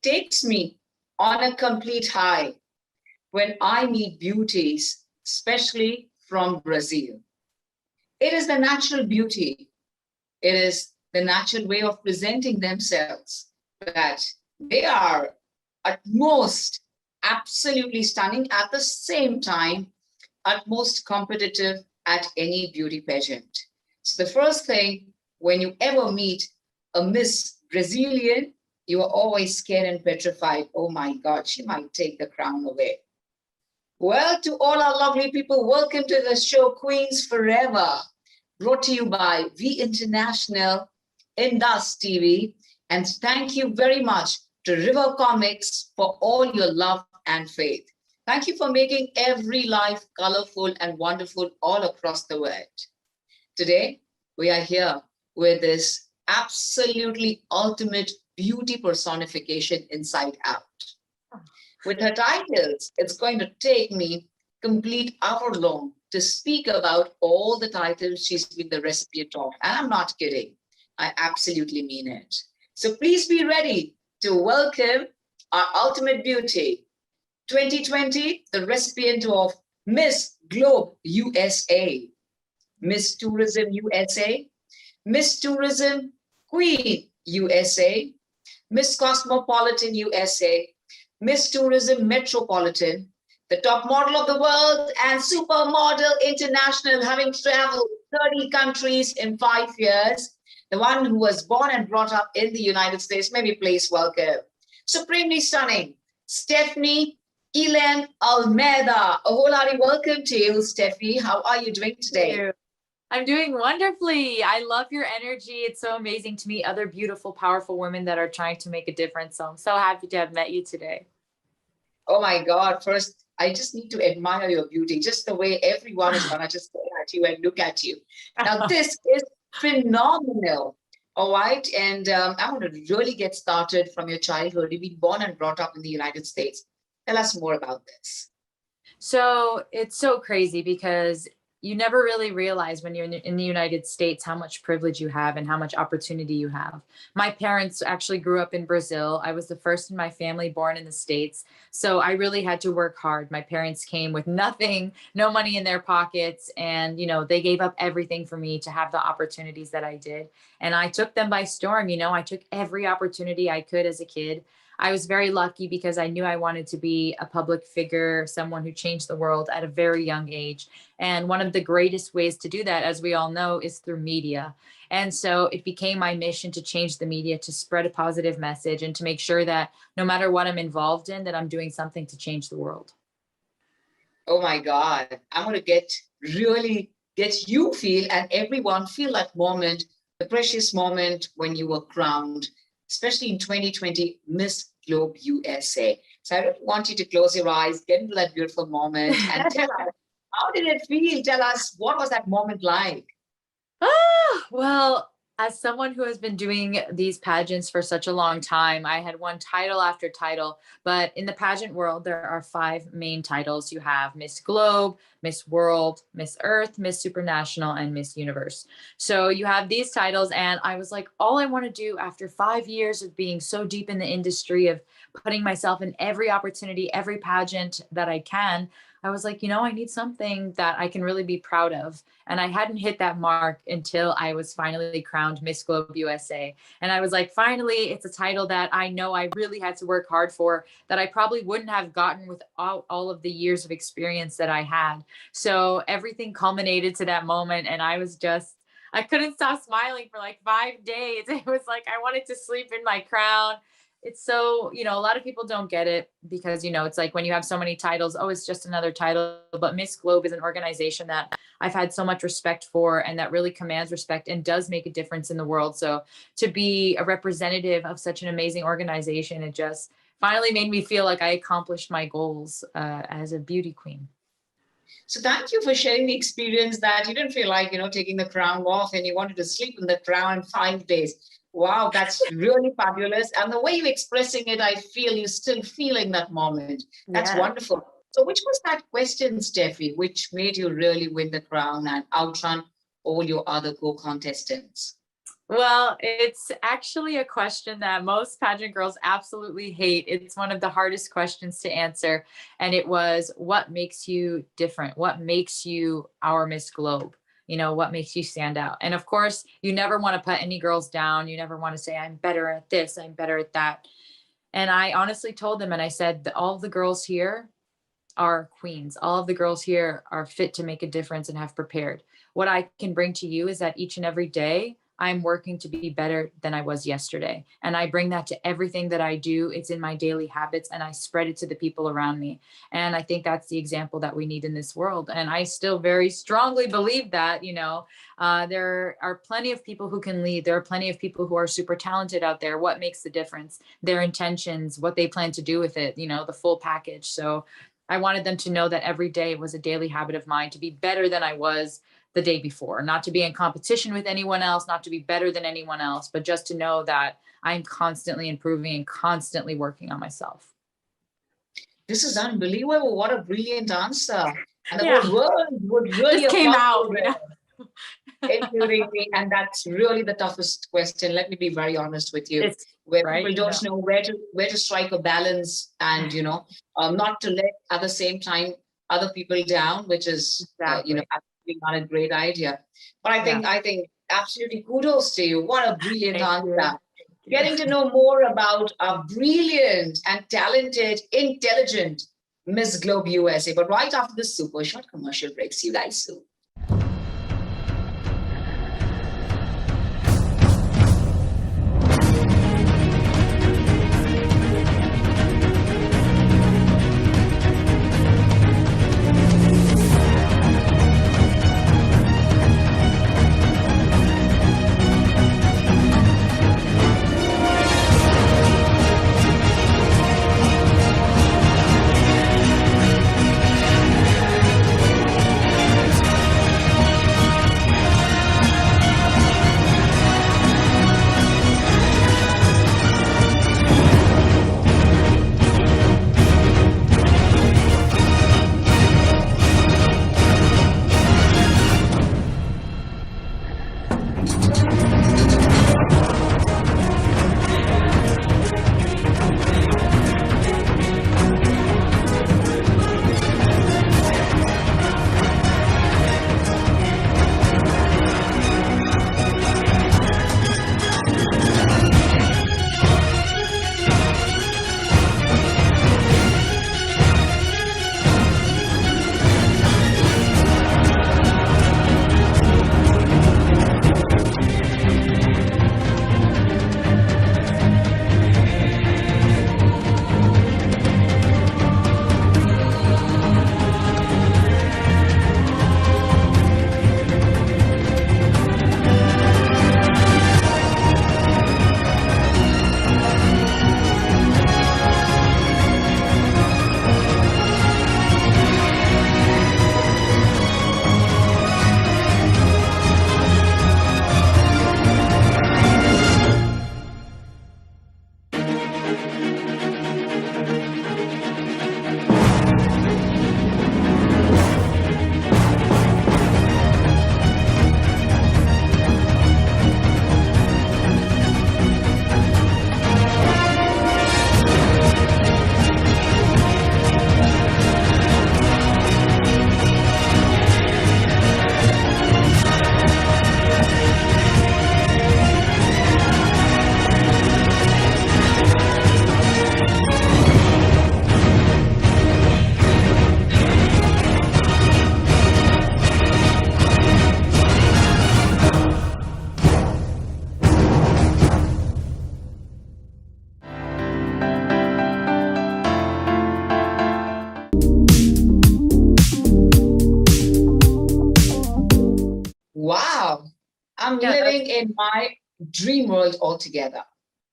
takes me on a complete high when I meet beauties, especially from Brazil. It is the natural beauty. It is the natural way of presenting themselves that they are at most absolutely stunning, at the same time, at most competitive at any beauty pageant. So the first thing, when you ever meet a Miss Brazilian, you are always scared and petrified. Oh my God, she might take the crown away. Well, to all our lovely people, welcome to the show Queens Forever, brought to you by V International, Indus TV, and thank you very much to River Comics for all your love and faith. Thank you for making every life colorful and wonderful all across the world. Today, we are here with this absolutely ultimate beauty personification inside out. With her titles, it's going to take me complete hour long to speak about all the titles she's been the recipient of. And I'm not kidding. I absolutely mean it. So please be ready to welcome our ultimate beauty, 2020, the recipient of Miss Globe USA, Miss Tourism USA, Miss Tourism Queen USA, Miss Cosmopolitan USA, Miss Tourism Metropolitan, the top model of the world, and supermodel international, having traveled 30 countries in 5 years, the one who was born and brought up in the United States. Maybe please welcome supremely stunning Stephanie Elen Almeida. A whole hearty welcome to you, Steffi. How are you doing today? I'm doing wonderfully. I love your energy. It's so amazing to meet other beautiful, powerful women that are trying to make a difference. So I'm so happy to have met you today. Oh my God. First, I just need to admire your beauty, just the way everyone is going to just stare at you and look at you. Now, this is phenomenal. All right. And I want to really get started from your childhood. You've been born and brought up in the United States. Tell us more about this. So it's so crazy because you never really realize when you're in the United States how much privilege you have and how much opportunity you have. My parents actually grew up in Brazil. I was the first in my family born in the States. So I really had to work hard. My parents came with nothing, no money in their pockets. And, they gave up everything for me to have the opportunities that I did. And I took them by storm. I took every opportunity I could as a kid. I was very lucky because I knew I wanted to be a public figure, someone who changed the world at a very young age. And one of the greatest ways to do that, as we all know, is through media. And so it became my mission to change the media, to spread a positive message, and to make sure that no matter what I'm involved in, that I'm doing something to change the world. Oh my God. I'm going to really get you feel and everyone feel that moment, the precious moment when you were crowned, especially in 2020, Miss Globe USA. So I really want you to close your eyes, get into that beautiful moment and tell us, how did it feel? Tell us, what was that moment like? Well, as someone who has been doing these pageants for such a long time, I had won title after title. But in the pageant world, there are 5 main titles. You have Miss Globe, Miss World, Miss Earth, Miss Supranational, and Miss Universe. So you have these titles. And I was like, all I want to do after 5 years of being so deep in the industry, of putting myself in every opportunity, every pageant that I can, I was like, I need something that I can really be proud of. And I hadn't hit that mark until I was finally crowned Miss Globe USA. And I was like, finally, it's a title that I know I really had to work hard for, that I probably wouldn't have gotten with all of the years of experience that I had. So everything culminated to that moment. And I couldn't stop smiling for like 5 days. It was like I wanted to sleep in my crown. It's so, a lot of people don't get it because, it's like when you have so many titles, oh, it's just another title. But Miss Globe is an organization that I've had so much respect for and that really commands respect and does make a difference in the world. So to be a representative of such an amazing organization, it just finally made me feel like I accomplished my goals as a beauty queen. So thank you for sharing the experience that you didn't feel like, taking the crown off and you wanted to sleep in the crown 5 days. Wow, that's really fabulous. And the way you're expressing it, I feel you're still feeling that moment. That's wonderful. So which was that question, Steffi, which made you really win the crown and outrun all your other co-contestants? Well, it's actually a question that most pageant girls absolutely hate. It's one of the hardest questions to answer. And it was, what makes you different? What makes you our Miss Globe? You know, what makes you stand out? And of course, you never want to put any girls down. You never want to say, I'm better at this, I'm better at that. And I honestly told them, and I said, all the girls here are queens. All of the girls here are fit to make a difference and have prepared. What I can bring to you is that each and every day, I'm working to be better than I was yesterday. And I bring that to everything that I do. It's in my daily habits and I spread it to the people around me. And I think that's the example that we need in this world. And I still very strongly believe that, there are plenty of people who can lead. There are plenty of people who are super talented out there. What makes the difference? Their intentions, what they plan to do with it, the full package. So I wanted them to know that every day was a daily habit of mine to be better than I was the day before, not to be in competition with anyone else, not to be better than anyone else, but just to know that I'm constantly improving and constantly working on myself. This is unbelievable. What a brilliant answer. And the Yeah. whole world would really Just came applaud out. you, Yeah. including me. And that's really the toughest question. Let me be very honest with you. It's Where right. people don't know where to strike a balance and not to let at the same time other people down, which is Exactly. absolutely not a great idea. But I think absolutely kudos to you. What a brilliant Thank answer. you. Thank you. Getting to know more about our brilliant and talented, intelligent Miss Globe USA. But right after this super short commercial break, see you guys soon. Wow. I'm living in my dream world altogether.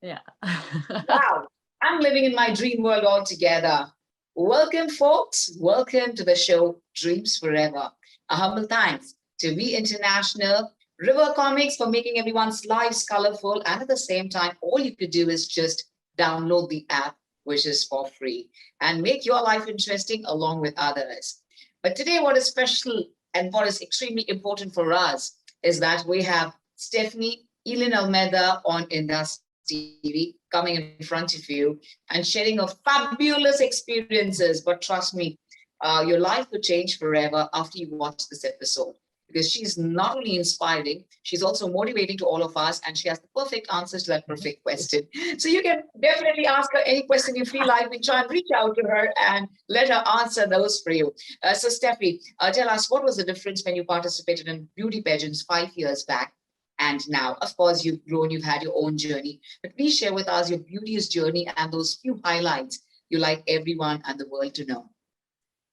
Yeah. Wow. I'm living in my dream world altogether. Welcome, folks. Welcome to the show Dreams Forever. A humble thanks to We International River Comics for making everyone's lives colorful. And at the same time, all you could do is just download the app, which is for free, and make your life interesting along with others. But today, what is special and what is extremely important for us is that we have Stephanie Elin Almeida on Indus TV, coming in front of you and sharing a fabulous experiences. But trust me, your life will change forever after you watch this episode. Because she's not only inspiring, she's also motivating to all of us, and she has the perfect answers to that perfect question. So you can definitely ask her any question you feel like. We try and reach out to her and let her answer those for you. So Steffi, tell us, what was the difference when you participated in beauty pageants 5 years back and now? Of course, you've grown, you've had your own journey, but please share with us your beauteous journey and those few highlights you like everyone and the world to know.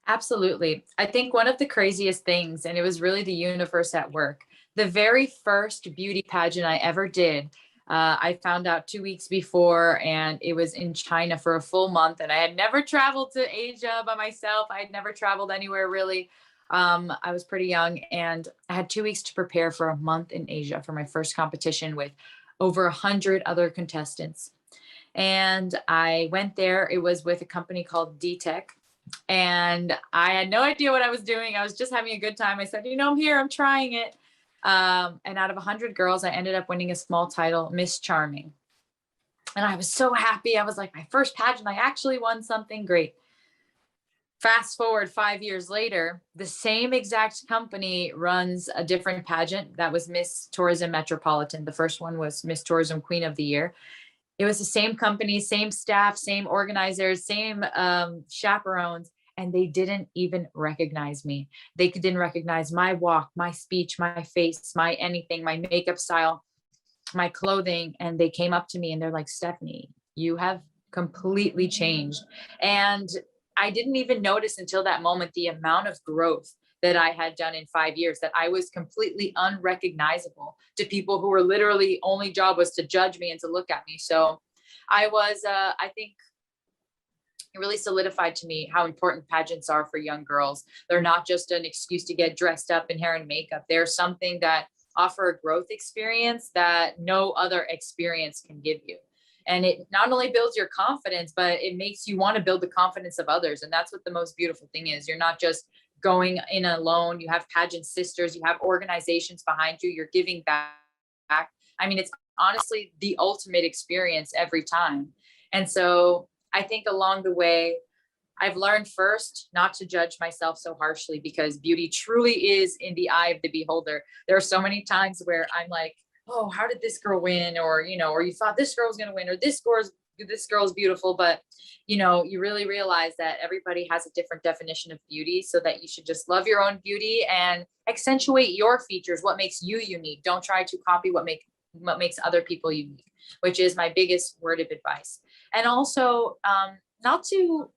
Absolutely. I think one of the craziest things, and it was really the universe at work, the very first beauty pageant I ever did, I found out 2 weeks before, and it was in China for a full month. And I had never traveled to Asia by myself. I had never traveled anywhere really. I was pretty young, and I had 2 weeks to prepare for a month in Asia for my first competition with over 100 other contestants. And I went there. It was with a company called D-Tech, and I had no idea what I was doing. I was just having a good time. I said, I'm here, I'm trying it. And out of 100 girls, I ended up winning a small title, Miss Charming. And I was so happy. I was like, my first pageant, I actually won something great. Fast forward 5 years later, the same exact company runs a different pageant that was Miss Tourism Metropolitan. The first one was Miss Tourism Queen of the Year. It was the same company, same staff, same organizers, same chaperones, and they didn't even recognize me. They didn't recognize my walk, my speech, my face, my anything, my makeup style, my clothing. And they came up to me and they're like, Stephanie, you have completely changed. And I didn't even notice until that moment the amount of growth that I had done in 5 years, that I was completely unrecognizable to people who were literally only job was to judge me and to look at me. So I was, I think it really solidified to me how important pageants are for young girls. They're not just an excuse to get dressed up in hair and makeup. They're something that offer a growth experience that no other experience can give you. And it not only builds your confidence, but it makes you want to build the confidence of others. And that's what the most beautiful thing is. You're not just going in alone. You have pageant sisters, you have organizations behind you, you're giving back. I mean, it's honestly the ultimate experience every time. And so I think along the way, I've learned first not to judge myself so harshly, because beauty truly is in the eye of the beholder. There are so many times where I'm like, oh, how did this girl win? Or, or you thought this girl was going to win, or this girl's beautiful. But, you really realize that everybody has a different definition of beauty, so that you should just love your own beauty and accentuate your features, what makes you unique. Don't try to copy what makes other people unique, which is my biggest word of advice. And also not to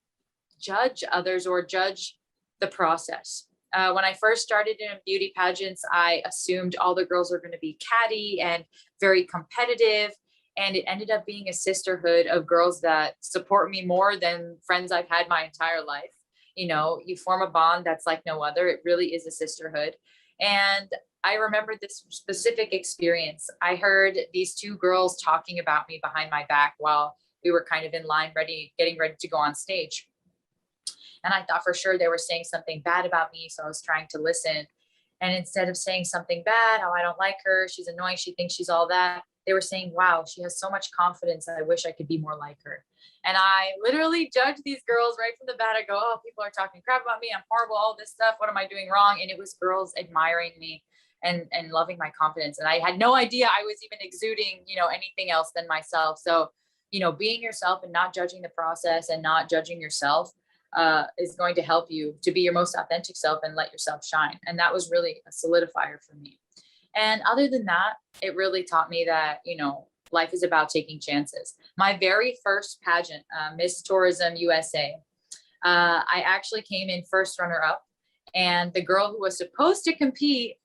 judge others or judge the process. When I first started in beauty pageants, I assumed all the girls were going to be catty and very competitive. And it ended up being a sisterhood of girls that support me more than friends I've had my entire life. You form a bond that's like no other. It really is a sisterhood. And I remember this specific experience. I heard these two girls talking about me behind my back while we were kind of in line, getting ready to go on stage. And I thought for sure they were saying something bad about me. So I was trying to listen. And instead of saying something bad, oh, I don't like her, she's annoying, she thinks she's all that, they were saying, wow, she has so much confidence. I wish I could be more like her. And I literally judged these girls right from the bat. I go, oh, people are talking crap about me, I'm horrible, all this stuff, what am I doing wrong? And it was girls admiring me and loving my confidence. And I had no idea I was even exuding, anything else than myself. So, being yourself and not judging the process and not judging yourself is going to help you to be your most authentic self and let yourself shine. And that was really a solidifier for me. And other than that, it really taught me that, life is about taking chances. My very first pageant, Miss Tourism USA, I actually came in first runner up. And the girl who was supposed to compete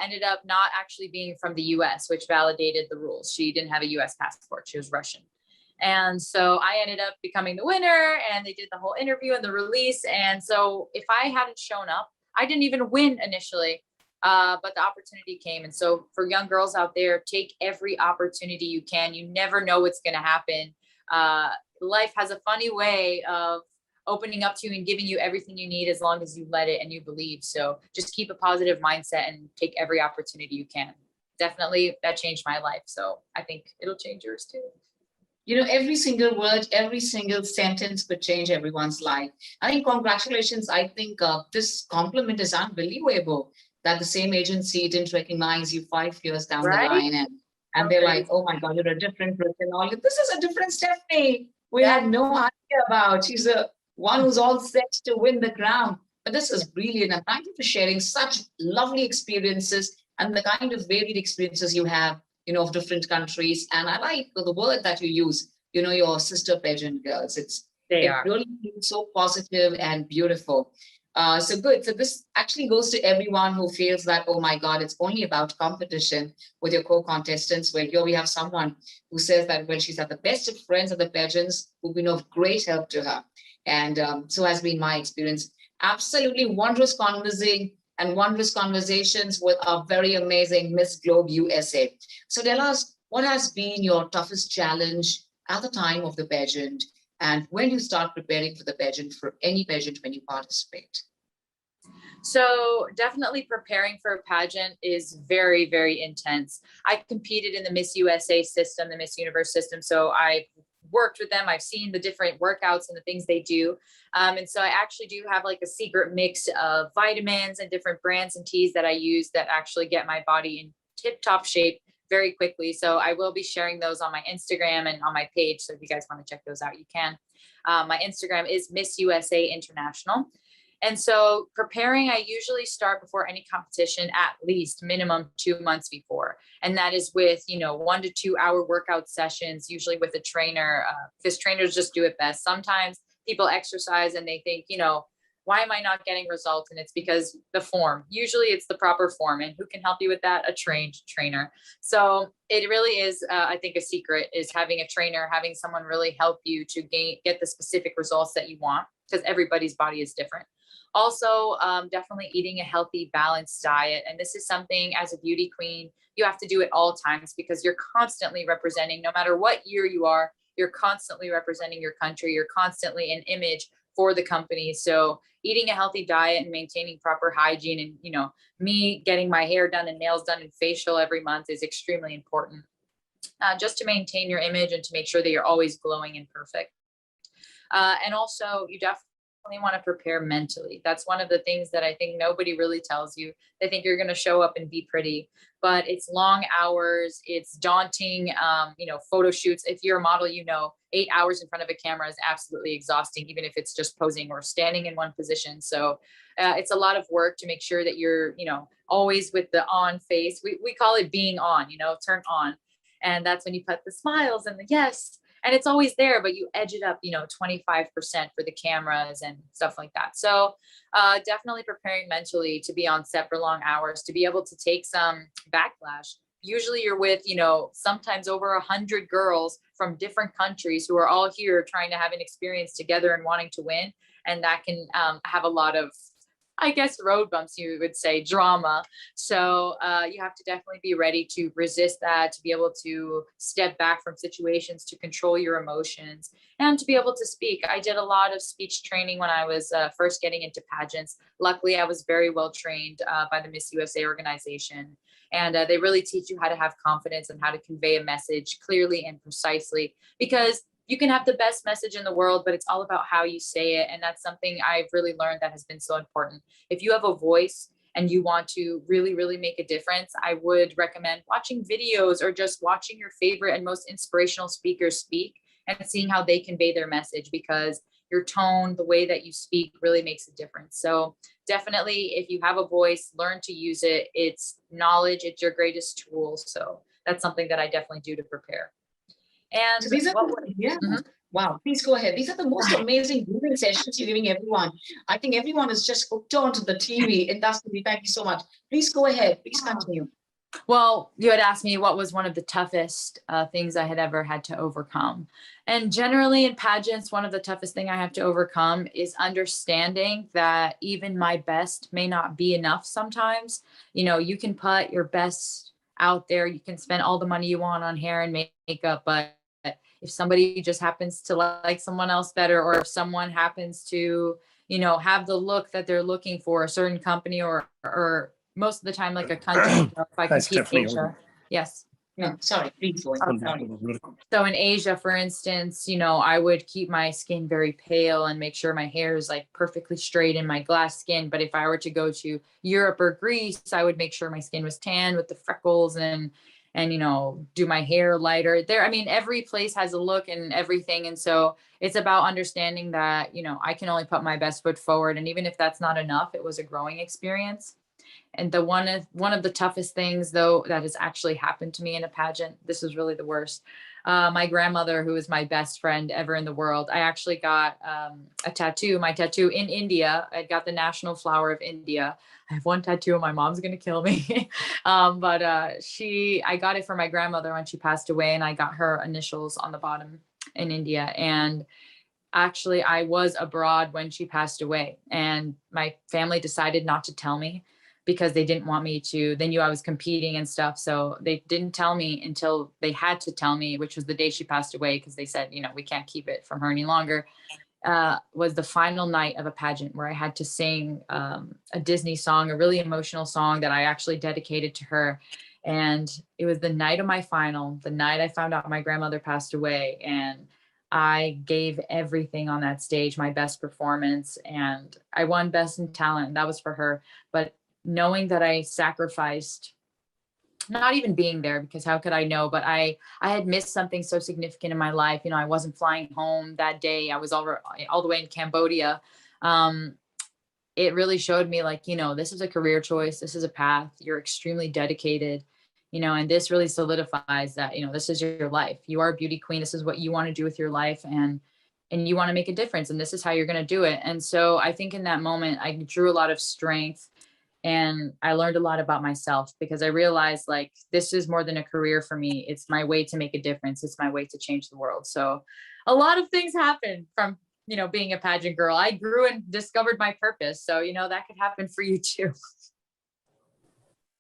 ended up not actually being from the US, which validated the rules. She didn't have a US passport. She was Russian. And so I ended up becoming the winner, and they did the whole interview and the release. And so if I hadn't shown up, I didn't even win initially, but the opportunity came. And so for young girls out there, take every opportunity you can. You never know what's going to happen. Life has a funny way of opening up to you and giving you everything you need as long as you let it and you believe. So just keep a positive mindset and take every opportunity you can. definitely that changed my life. So I think it'll change yours too. You know, every single word, every single sentence could change everyone's life. I think congratulations. I think this compliment is unbelievable that the same agency didn't recognize you 5 years down the Right? line, and So they're like, crazy. oh my God, you're a different person. All this is a different Stephanie. We Yeah. had no idea about. She's the one who's all set to win the crown. But this is brilliant. And thank you for sharing such lovely experiences and the kind of varied experiences you have, you know, of different countries. And I like the word that you use, you know, your sister pageant girls. They It are. really feels so positive and beautiful. So good. So this actually goes to everyone who feels that, oh my God, it's only about competition with your co-contestants. Well, here we have someone who says that, well, she's had the best of friends at the pageants who've been of great help to her. And so has been my experience. Absolutely wondrous conversing and wondrous conversations with our very amazing Miss Globe USA. So tell us, what has been your toughest challenge at the time of the pageant, and when you start preparing for the pageant, for any pageant when you participate? So definitely preparing for a pageant is very, very intense. I competed in the Miss USA system, the Miss Universe system. So I worked with them. I've seen the different workouts and the things they do. And so I actually do have like a secret mix of vitamins and different brands and teas that I use that actually get my body in tip top shape very quickly. So I will be sharing those on my Instagram and on my page. So if you guys want to check those out, you can. My Instagram is Miss USA International. And so preparing, I usually start before any competition at least minimum 2 months before. And that is with, 1 to 2 hour workout sessions, usually with a trainer, because trainers just do it best. Sometimes people exercise and they think, why am I not getting results? And it's because the form, usually it's the proper form. And who can help you with that? A trained trainer. So it really is, I think a secret is having a trainer, having someone really help you to get the specific results that you want, because everybody's body is different. Also, definitely eating a healthy, balanced diet. And this is something as a beauty queen, you have to do at all times because you're constantly representing, no matter what year you are, you're constantly representing your country. You're constantly an image for the company. So eating a healthy diet and maintaining proper hygiene and, me getting my hair done and nails done and facial every month is extremely important. Just to maintain your image and to make sure that you're always glowing and perfect. And also, you definitely want to prepare mentally. That's one of the things that I think nobody really tells you. They think you're going to show up and be pretty, but it's long hours. It's daunting, photo shoots. If you're a model, 8 hours in front of a camera is absolutely exhausting, even if it's just posing or standing in one position. So it's a lot of work to make sure that you're, always with the on face. We call it being on, turn on. And that's when you put the smiles and the yes, and it's always there, but you edge it up, 25% for the cameras and stuff like that. So definitely preparing mentally to be on set for long hours, to be able to take some backlash. Usually you're with, sometimes over 100 girls from different countries who are all here trying to have an experience together and wanting to win. And that can have a lot of, I guess, road bumps, you would say, drama. So you have to definitely be ready to resist that, to be able to step back from situations, to control your emotions, and to be able to speak. I did a lot of speech training when I was first getting into pageants. Luckily, I was very well trained by the Miss USA organization. And they really teach you how to have confidence and how to convey a message clearly and precisely, because you can have the best message in the world, but it's all about how you say it. And that's something I've really learned that has been so important. If you have a voice and you want to really, really make a difference, I would recommend watching videos or just watching your favorite and most inspirational speakers speak and seeing how they convey their message, because your tone, the way that you speak really makes a difference. So definitely, if you have a voice, learn to use it. It's knowledge, it's your greatest tool. So that's something that I definitely do to prepare. So And these are, what yeah. Mhm. Wow, please go ahead. These are the most amazing viewing sessions you're giving everyone. I think everyone is just hooked on to the TV industry. Thank you so much. Please go ahead. Please continue. Well, you had asked me what was one of the toughest things I had ever had to overcome. And generally in pageants, one of the toughest thing I have to overcome is understanding that even my best may not be enough sometimes. You can put your best out there. You can spend all the money you want on hair and makeup, but if somebody just happens to like someone else better, or if someone happens to, have the look that they're looking for, a certain company or most of the time like a country, if I That's compete in definitely Asia. Yes. No, sorry, please go ahead. Sorry. So in Asia, for instance, I would keep my skin very pale and make sure my hair is like perfectly straight in my glass skin. But if I were to go to Europe or Greece, I would make sure my skin was tan with the freckles and do my hair lighter there. I mean, every place has a look and everything. And so it's about understanding that, I can only put my best foot forward. And even if that's not enough, it was a growing experience. And the one of the toughest things, though, that has actually happened to me in a pageant, this was really the worst. My grandmother, who is my best friend ever in the world, I actually got a tattoo, my tattoo in India. I got the national flower of India. I have one tattoo and my mom's going to kill me. But I got it for my grandmother when she passed away, and I got her initials on the bottom in India. And actually, I was abroad when she passed away, and my family decided not to tell me because they didn't want me to. They knew I was competing and stuff. So they didn't tell me until they had to tell me, which was the day she passed away, because they said, we can't keep it from her any longer. Was the final night of a pageant where I had to sing a Disney song, a really emotional song that I actually dedicated to her. And it was the night of my final, the night I found out my grandmother passed away. And I gave everything on that stage, my best performance, and I won Best in Talent. That was for her. But knowing that I sacrificed not even being there, because how could I know, but I had missed something so significant in my life. I wasn't flying home that day. I was all the way in Cambodia. It really showed me like, this is a career choice. This is a path. You're extremely dedicated, and this really solidifies that, this is your life. You are a beauty queen. This is what you want to do with your life. And you want to make a difference. And this is how you're going to do it. And so I think in that moment, I drew a lot of strength. And I learned a lot about myself, because I realized like, this is more than a career for me. It's my way to make a difference. It's my way to change the world. So a lot of things happened from, being a pageant girl. I grew and discovered my purpose. So, that could happen for you too.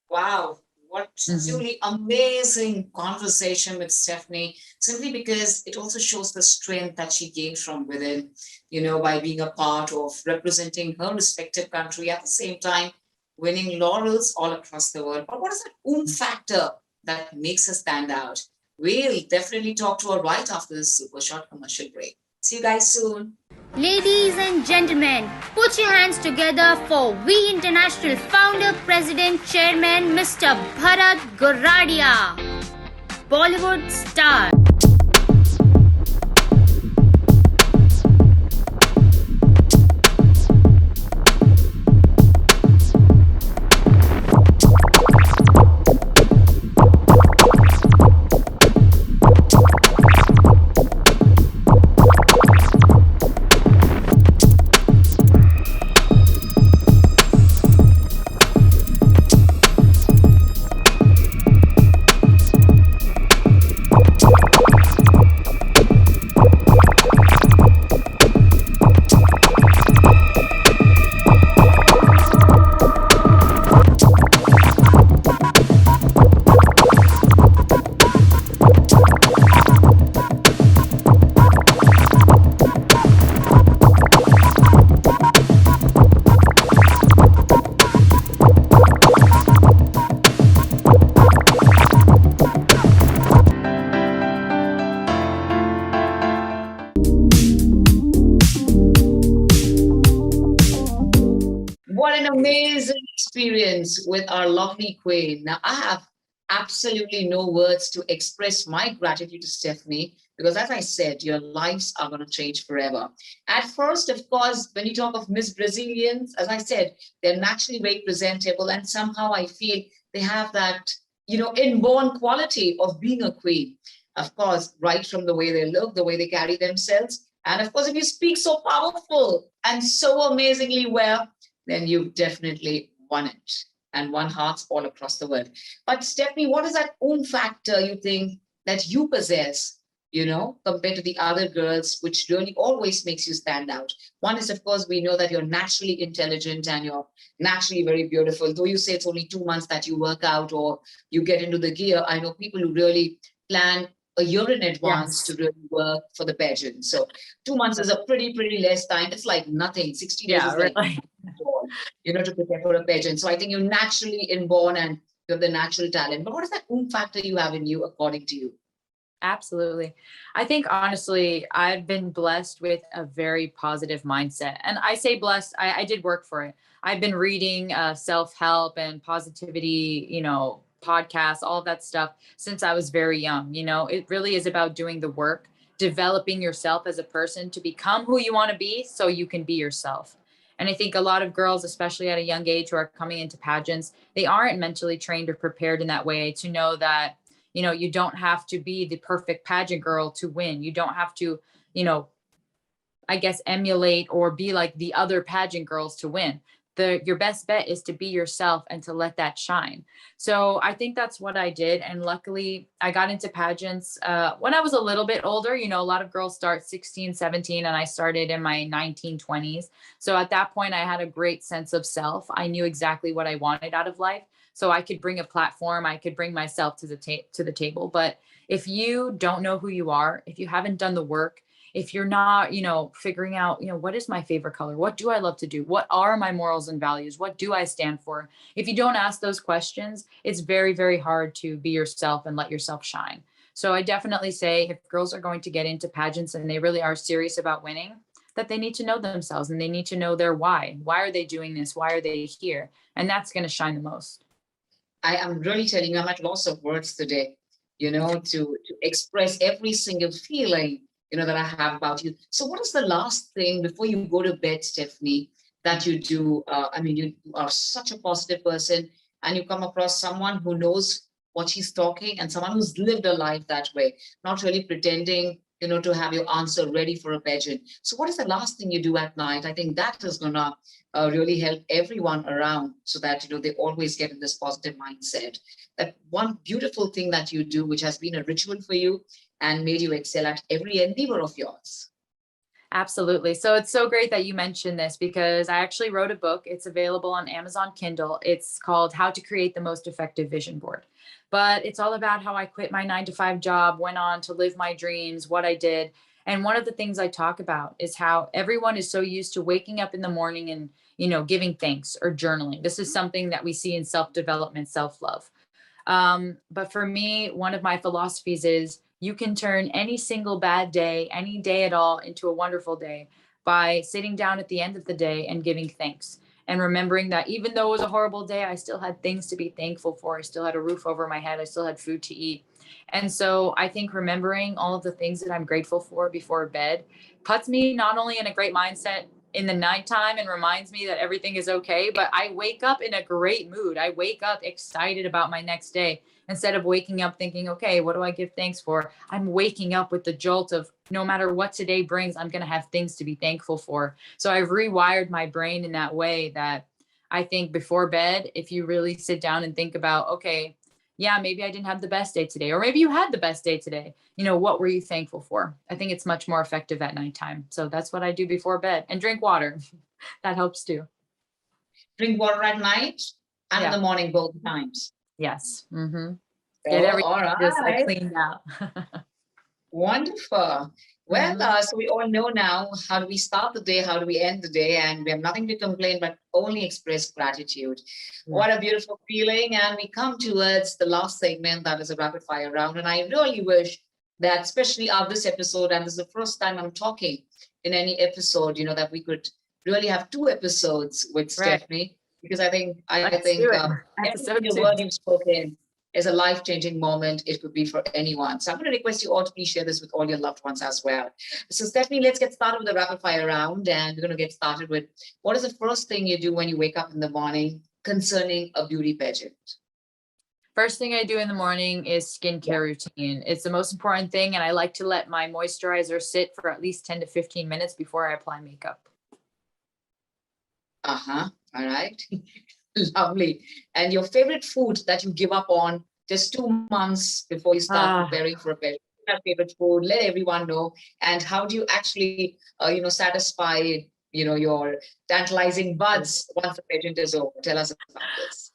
Wow. What truly amazing conversation with Stephanie, simply because it also shows the strength that she gained from within, by being a part of representing her respective country, at the same time winning laurels all across the world. But what is that factor that makes her stand out? We'll definitely talk to her right after this super short commercial break. See you guys soon. Ladies and gentlemen, put your hands together for We International Founder, President, Chairman, Mr. Bharat Goradia, Bollywood star. What an amazing experience with our lovely queen. Now, I have absolutely no words to express my gratitude to Stephanie, because as I said, your lives are going to change forever. At first, of course, when you talk of Miss Brazilians, as I said, they're naturally very presentable, and somehow I feel they have that, inborn quality of being a queen. Of course, right from the way they look, the way they carry themselves. And of course, if you speak so powerful and so amazingly well, then you've definitely won it and won hearts all across the world. But Stephanie, what is that factor you think that you possess, compared to the other girls, which really always makes you stand out? One is, of course, we know that you're naturally intelligent and you're naturally very beautiful. Though you say it's only 2 months that you work out or you get into the gear, I know people who really plan a year in advance to really work for the pageant. So 2 months is a pretty less time. It's like nothing. 60 days is like, to prepare for a pageant. So I think you're naturally inborn and you have the natural talent, but what is that factor you have in you, according to you? Absolutely. I think honestly, I've been blessed with a very positive mindset. And I say blessed, I did work for it. I've been reading self-help and positivity, podcasts, all of that stuff since I was very young. It really is about doing the work, developing yourself as a person to become who you want to be so you can be yourself. And I think a lot of girls, especially at a young age who are coming into pageants, they aren't mentally trained or prepared in that way to know that you don't have to be the perfect pageant girl to win. You don't have to, you know, I guess, emulate or be like the other pageant girls to win. Your best bet is to be yourself and to let that shine. So I think that's what I did. And luckily I got into pageants when I was a little bit older. A lot of girls start 16, 17, and I started in my 1920s. So at that point, I had a great sense of self. I knew exactly what I wanted out of life. So I could bring a platform, I could bring myself to the table. But if you don't know who you are, if you haven't done the work, if you're not, figuring out, what is my favorite color? What do I love to do? What are my morals and values? What do I stand for? If you don't ask those questions, it's very, very hard to be yourself and let yourself shine. So I definitely say if girls are going to get into pageants and they really are serious about winning, that they need to know themselves and they need to know their why. Why are they doing this? Why are they here? And that's going to shine the most. I am really telling you, I'm at loss of words today, to express every single feeling, that I have about you. So what is the last thing before you go to bed, Stephanie, that you do? You are such a positive person and you come across someone who knows what she's talking and someone who's lived a life that way, not really pretending, to have your answer ready for a pageant. So what is the last thing you do at night? I think that is going to really help everyone around so that, they always get in this positive mindset. That one beautiful thing that you do, which has been a ritual for you and made you excel at every endeavor of yours. Absolutely. So it's so great that you mentioned this because I actually wrote a book. It's available on Amazon Kindle. It's called How to Create the Most Effective Vision Board. But it's all about how I quit my 9-to-5 job, went on to live my dreams, what I did. And one of the things I talk about is how everyone is so used to waking up in the morning and, giving thanks or journaling. This is something that we see in self-development, self-love. But for me, one of my philosophies is you can turn any single bad day, any day at all, into a wonderful day by sitting down at the end of the day and giving thanks and remembering that even though it was a horrible day, I still had things to be thankful for. I still had a roof over my head. I still had food to eat. And so I think remembering all of the things that I'm grateful for before bed puts me not only in a great mindset in the nighttime and reminds me that everything is okay, but I wake up in a great mood. I wake up excited about my next day instead of waking up thinking, okay, what do I give thanks for? I'm waking up with the jolt of no matter what today brings, I'm going to have things to be thankful for. So I've rewired my brain in that way that I think before bed, if you really sit down and think about, okay, yeah, maybe I didn't have the best day today, or maybe you had the best day today. What were you thankful for? I think it's much more effective at nighttime. So that's what I do before bed, and drink water. That helps too. Drink water at night and in the morning, both times. Yes. Mm-hmm. Get everything all right. Just cleaned out. Wonderful. Well, so we all know now, how do we start the day? How do we end the day? And we have nothing to complain, but only express gratitude. Yeah. What a beautiful feeling. And we come towards the last segment, that is a rapid fire round. And I really wish that, especially of this episode, and this is the first time I'm talking in any episode, that we could really have 2 episodes with Stephanie, because I think every single word you've spoken is a life-changing moment. It could be for anyone. So I'm going to request you all to please share this with all your loved ones as well. So Stephanie, let's get started with the rapid fire round. And we're going to get started with, what is the first thing you do when you wake up in the morning concerning a beauty pageant? First thing I do in the morning is skincare routine. It's the most important thing. And I like to let my moisturizer sit for at least 10 to 15 minutes before I apply makeup. All right. Lovely. And your favorite food that you give up on just 2 months before you start preparing for a pageant? Your favorite food, let everyone know. And how do you actually, satisfy, your tantalizing buds once the pageant is over? Tell us about this.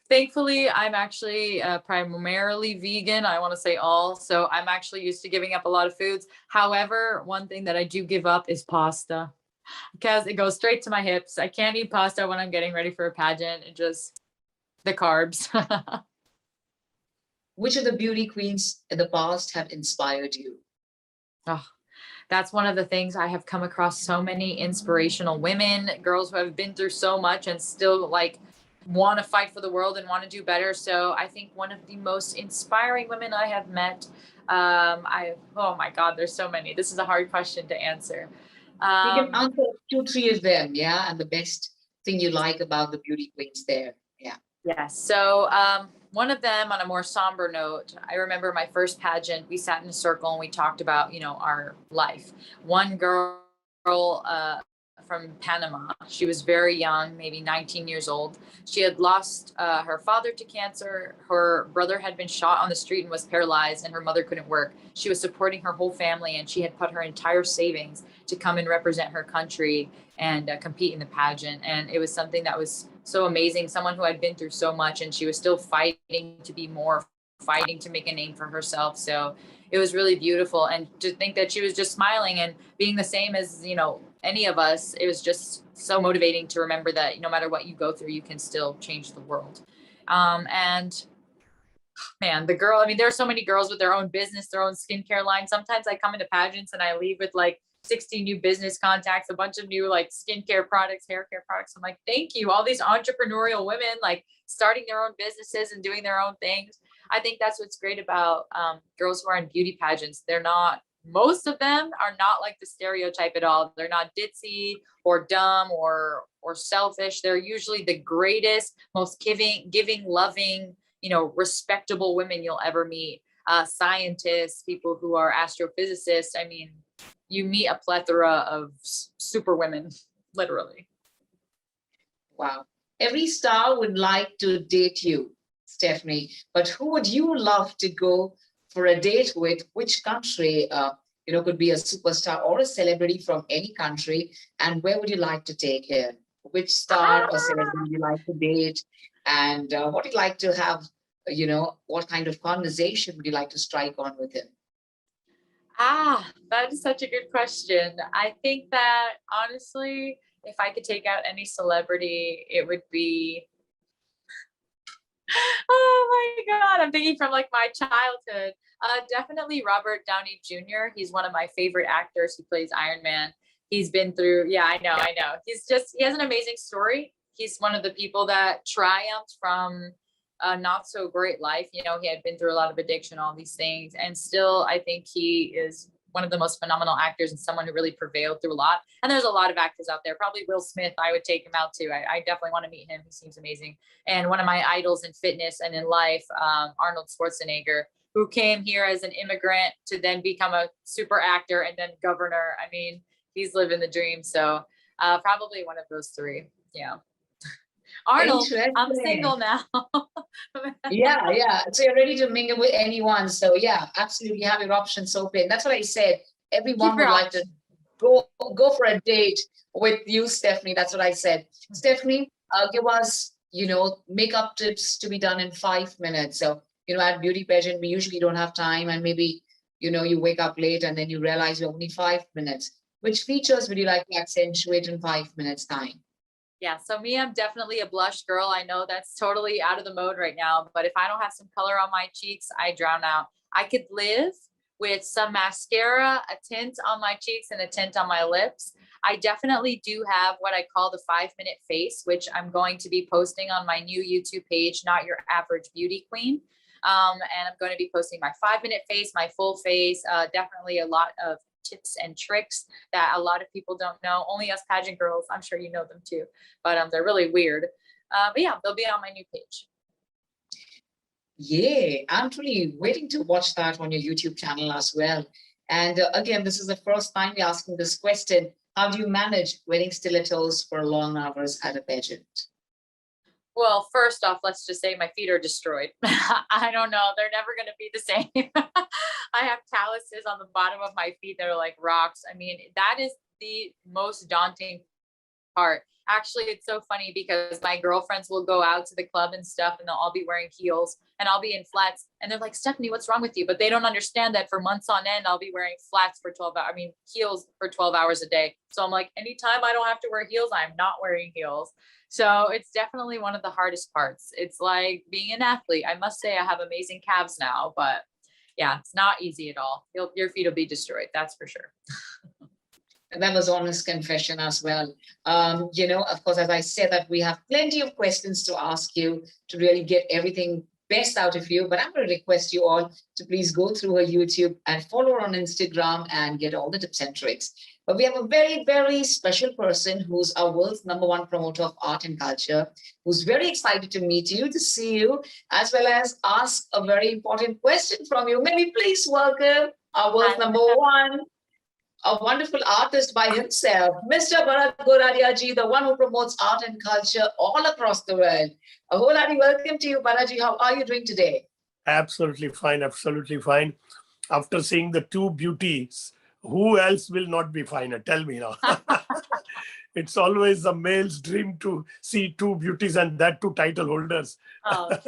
Thankfully, I'm actually primarily vegan. I want to say all. So I'm actually used to giving up a lot of foods. However, one thing that I do give up is pasta, because it goes straight to my hips. I can't eat pasta when I'm getting ready for a pageant. The carbs. Which of the beauty queens in the past have inspired you? Oh, that's one of the things. I have come across so many inspirational women, girls who have been through so much and still like want to fight for the world and want to do better. So I think one of the most inspiring women I have met, oh my God, there's so many. This is a hard question to answer. You can Um, answer two, three of them, yeah, and the best thing you like about the beauty queens there. Yeah. Yes. So one of them, on a more somber note, I remember my first pageant. We sat in a circle and we talked about, our life. One girl from Panama, she was very young, maybe 19 years old. She had lost her father to cancer. Her brother had been shot on the street and was paralyzed, and her mother couldn't work. She was supporting her whole family, and she had put her entire savings to come and represent her country and compete in the pageant. And it was something that was so amazing. Someone who had been through so much, and she was still fighting to be more, fighting to make a name for herself. So it was really beautiful. And to think that she was just smiling and being the same as, any of us, it was just so motivating to remember that no matter what you go through, you can still change the world. And man, the girl, I mean, there are so many girls with their own business, their own skincare line. Sometimes I come into pageants and I leave with like 60 new business contacts, a bunch of new like skincare products, hair care products. I'm like, thank you. All these entrepreneurial women like starting their own businesses and doing their own things. I think that's what's great about girls who are in beauty pageants. Most of them are not like the stereotype at all. They're not ditzy or dumb or selfish. They're usually the greatest, most giving, loving, respectable women you'll ever meet. Scientists, people who are astrophysicists. I mean, you meet a plethora of super women, literally. Wow. Every star would like to date you, Stephanie, but who would you love to go for a date with? Which country, could be a superstar or a celebrity from any country, and where would you like to take her? Which star or celebrity would you like to date? And what would you like to have, what kind of conversation would you like to strike on with him? That is such a good question. I think that honestly, if I could take out any celebrity, it would be, oh my God, I'm thinking from like my childhood. Definitely Robert Downey Jr. He's one of my favorite actors. He plays Iron Man. He's been through, yeah, I know. He has an amazing story. He's one of the people that triumphed from a not so great life. He had been through a lot of addiction, all these things. And still, I think he is one of the most phenomenal actors and someone who really prevailed through a lot. And there's a lot of actors out there. Probably Will Smith, I would take him out too. I definitely want to meet him. He seems amazing. And one of my idols in fitness and in life, Arnold Schwarzenegger, who came here as an immigrant to then become a super actor and then governor. I mean, he's living the dream. So probably one of those three. Yeah. Arnold, I'm single now. Yeah. So you're ready to mingle with anyone. So yeah, absolutely have your options open. That's what I said. Everyone would like to go for a date with you, Stephanie. That's what I said. Stephanie, give us, makeup tips to be done in 5 minutes. So, at beauty pageant, we usually don't have time, and maybe, you wake up late and then you realize you have only 5 minutes. Which features would you like to accentuate in 5 minutes time? Yeah, so me, I'm definitely a blush girl. I know that's totally out of the mode right now, but if I don't have some color on my cheeks, I drown out. I could live with some mascara, a tint on my cheeks, and a tint on my lips. I definitely do have what I call the 5-minute face, which I'm going to be posting on my new YouTube page, Not Your Average Beauty Queen. And I'm going to be posting my 5-minute face, my full face, definitely a lot of tips and tricks that a lot of people don't know. Only us pageant girls, I'm sure you know them too, but they're really weird. But yeah, they'll be on my new page. Yeah, I'm really waiting to watch that on your YouTube channel as well. And again, this is the first time we're asking this question. How do you manage wearing stilettos for long hours at a pageant? Well, first off, let's just say my feet are destroyed. I don't know. They're never going to be the same. I have calluses on the bottom of my feet that are like rocks. I mean, that is the most daunting part. Actually, it's so funny because my girlfriends will go out to the club and stuff and they'll all be wearing heels and I'll be in flats and they're like, Stephanie, what's wrong with you? But they don't understand that for months on end, I'll be wearing flats for 12 hours. I mean, heels for 12 hours a day. So I'm like, anytime I don't have to wear heels, I'm not wearing heels. So it's definitely one of the hardest parts. It's like being an athlete. I must say I have amazing calves now, but yeah, it's not easy at all. Your feet will be destroyed. That's for sure. And that was honest confession as well. Of course, as I said, that we have plenty of questions to ask you to really get everything best out of you. But I'm going to request you all to please go through her YouTube and follow her on Instagram and get all the tips and tricks. But we have a very, very special person who's our world's #1 promoter of art and culture, who's very excited to meet you, to see you, as well as ask a very important question from you. May we please welcome our world's #1, a wonderful artist by himself, Mr. Bharat Goradia ji, the one who promotes art and culture all across the world. A whole hearty welcome to you, Bharaji. How are you doing today? Absolutely fine, absolutely fine. After seeing the two beauties, who else will not be finer? Tell me now. It's always a male's dream to see two beauties and that two title holders at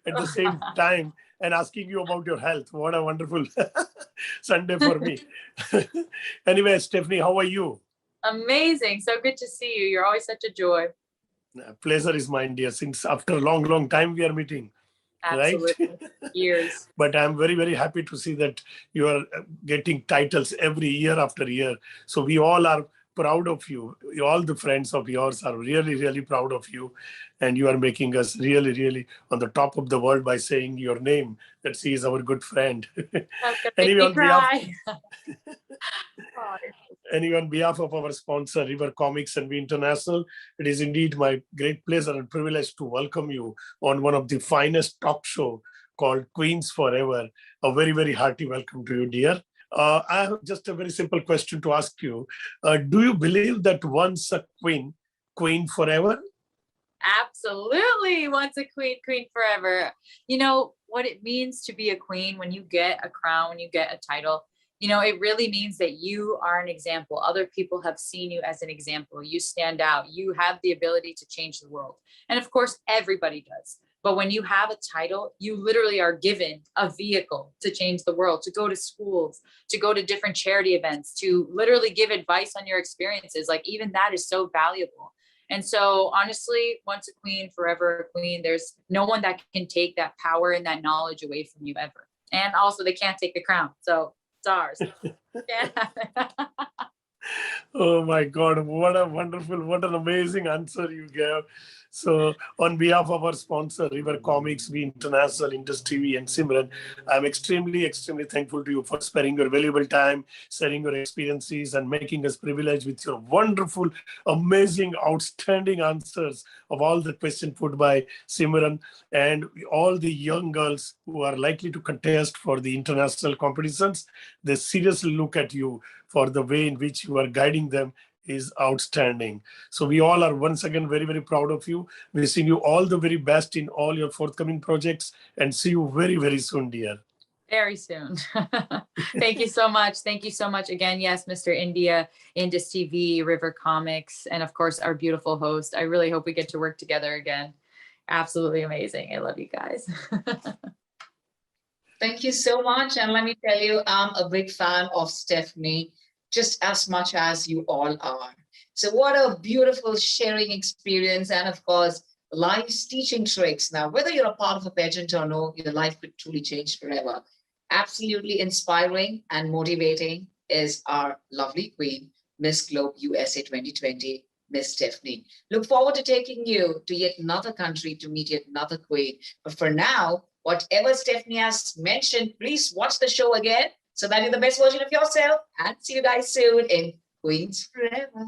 the same time and asking you about your health. What a wonderful Sunday for me. Anyway, Stephanie, how are you? Amazing. So good to see you. You're always such a joy. Pleasure is mine, dear. Since after a long, long time we are meeting. Absolutely. Right? Years. But I'm very, very happy to see that you are getting titles every year after year. So we all are proud of you. All the friends of yours are really, really proud of you. And you are making us really, really on the top of the world by saying your name, that she is our good friend. Anyway, on behalf of our sponsor, River Comics and We International, it is indeed my great pleasure and privilege to welcome you on one of the finest talk show called Queens Forever. A very, very hearty welcome to you, dear. I have just a very simple question to ask you. Do you believe that once a queen, queen forever? Absolutely. Once a queen, queen forever. You know what it means to be a queen when you get a crown, when you get a title. You know, it really means that you are an example. Other people have seen you as an example. You stand out. You have the ability to change the world. And of course, everybody does. But when you have a title, you literally are given a vehicle to change the world, to go to schools, to go to different charity events, to literally give advice on your experiences. Like even that is so valuable. And so honestly, once a queen, forever a queen, there's no one that can take that power and that knowledge away from you ever. And also they can't take the crown. So it's ours. Yeah. Oh my God, what a wonderful, what an amazing answer you gave. So on behalf of our sponsor, River Comics, We International, Indus TV and Simran, I'm extremely, extremely thankful to you for sparing your valuable time, sharing your experiences and making us privileged with your wonderful, amazing, outstanding answers of all the questions put by Simran and all the young girls who are likely to contest for the international competitions. They seriously look at you for the way in which you are guiding them is outstanding. So we all are once again very, very proud of you. Wishing you all the very best in all your forthcoming projects and see you very, very soon, dear. Very soon. Thank you so much. Thank you so much again. Yes, Mr. India, Indus TV, River Comics, and of course, our beautiful host. I really hope we get to work together again. Absolutely amazing. I love you guys. Thank you so much. And let me tell you, I'm a big fan of Stephanie, just as much as you all are. So what a beautiful sharing experience. And of course, life's teaching tricks. Now, whether you're a part of a pageant or no, your life could truly change forever. Absolutely inspiring and motivating is our lovely queen, Miss Globe USA 2020, Miss Stephanie. Look forward to taking you to yet another country to meet yet another queen. But for now, whatever Stephanie has mentioned, please watch the show again so that you're the best version of yourself. And see you guys soon in Queens Forever.